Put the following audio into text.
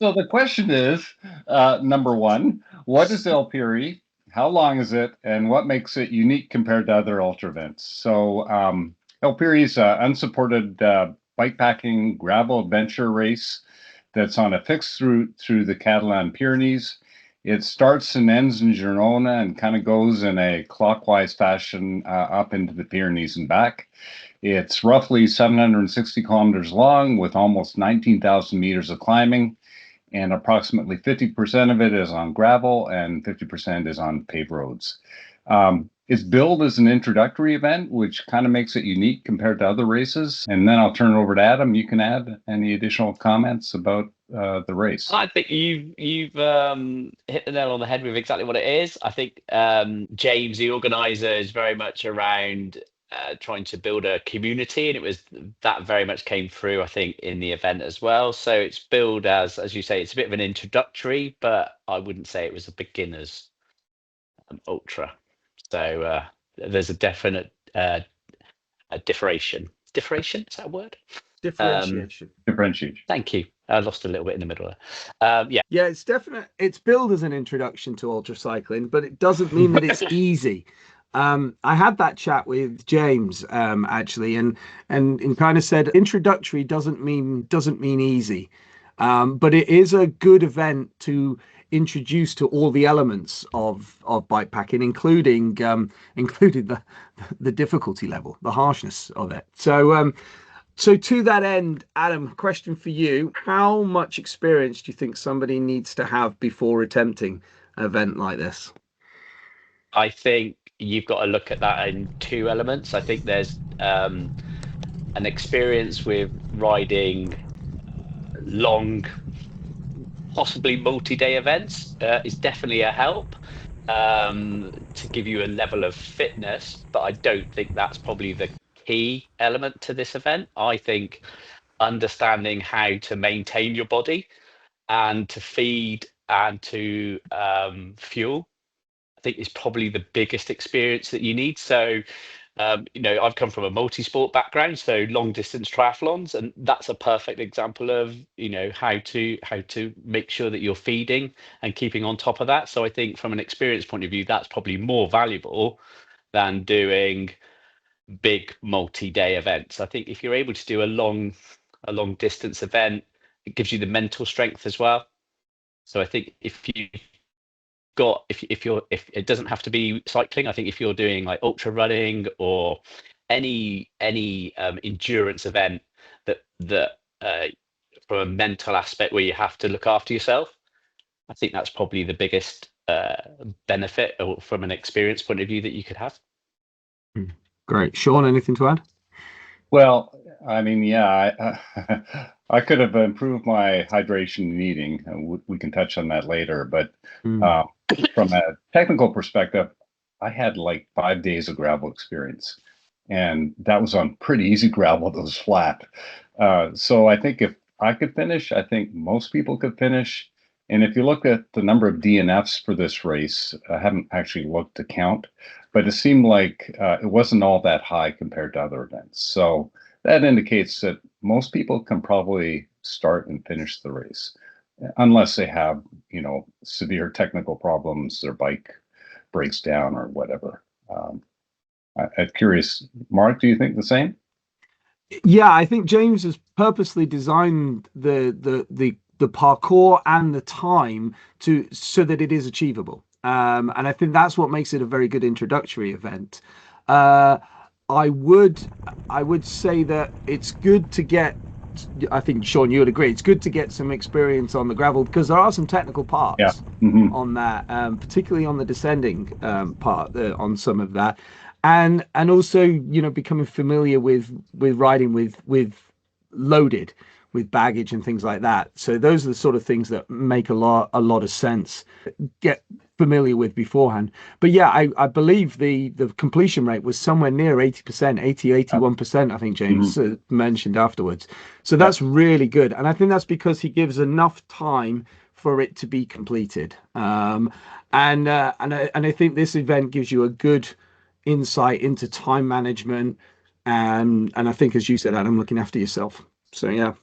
So the question is, number one, what is El Piri? How long is it? And what makes it unique compared to other ultra events? So El Piri is an unsupported bikepacking gravel adventure race that's on a fixed route through the Catalan Pyrenees. It starts and ends in Girona and kind of goes in a clockwise fashion up into the Pyrenees and back. It's roughly 760 kilometers long with almost 19,000 meters of climbing, and approximately 50% of it is on gravel and 50% is on paved roads. It's billed as an introductory event, which kind of makes it unique compared to other races. And then I'll turn it over to Adam. You can add any additional comments about the race. I think you've hit the nail on the head with exactly what it is. I think James, the organizer, is very much around trying to build a community, and it was that very much came through, I think, in the event as well. So it's billed as you say, it's a bit of an introductory, but I wouldn't say it was a beginner's ultra. So there's a definite a differentiation. Differentiation, is that a word? Differentiation. Differentiation. Thank you. I lost a little bit in the middle there. Yeah, it's definite. It's billed as an introduction to ultracycling, but it doesn't mean that it's easy. I had that chat with James actually, and kind of said introductory doesn't mean easy, but it is a good event to introduce to all the elements of bikepacking, including the difficulty level, the harshness of it. So to that end, Adam, question for you. How much experience do you think somebody needs to have before attempting an event like this? I think you've got to look at that in two elements. I think there's an experience with riding long, possibly multi-day events is definitely a help to give you a level of fitness, but I don't think that's probably the key element to this event. I think understanding how to maintain your body and to feed and to fuel, I think is probably the biggest experience that you need. So, I've come from a multi-sport background, so long distance triathlons, and that's a perfect example of, how to make sure that you're feeding and keeping on top of that. So I think from an experience point of view, that's probably more valuable than doing big multi-day events. I think if you're able to do a long distance event, it gives you the mental strength as well. So I think if it doesn't have to be cycling, I think if you're doing like ultra running or any endurance event that from a mental aspect where you have to look after yourself, I think that's probably the biggest benefit from an experience point of view that you could have. Great. Sean, anything to add? Well, I mean, yeah, I could have improved my hydration and eating. We can touch on that later. But from a technical perspective, I had like 5 days of gravel experience, and that was on pretty easy gravel that was flat. So I think if I could finish, I think most people could finish. And if you look at the number of DNFs for this race, I haven't actually looked to count, but it seemed like it wasn't all that high compared to other events. So that indicates that most people can probably start and finish the race, unless they have, severe technical problems, their bike breaks down or whatever. I'm curious, Mark, do you think the same? Yeah, I think James has purposely designed the parkour and the time so that it is achievable. And I think that's what makes it a very good introductory event. I would say that it's good to get, I think Sean, you would agree, it's good to get some experience on the gravel because there are some technical parts on that, particularly on the descending part on some of that. And also, becoming familiar with riding with loaded with baggage and things like that. So those are the sort of things that make a lot of sense. Get familiar with beforehand. But yeah, I believe the completion rate was somewhere near 80%, 81%, I think James mentioned afterwards. So that's really good. And I think that's because he gives enough time for it to be completed. And I think this event gives you a good insight into time management. And I think, as you said, Adam, looking after yourself. So yeah.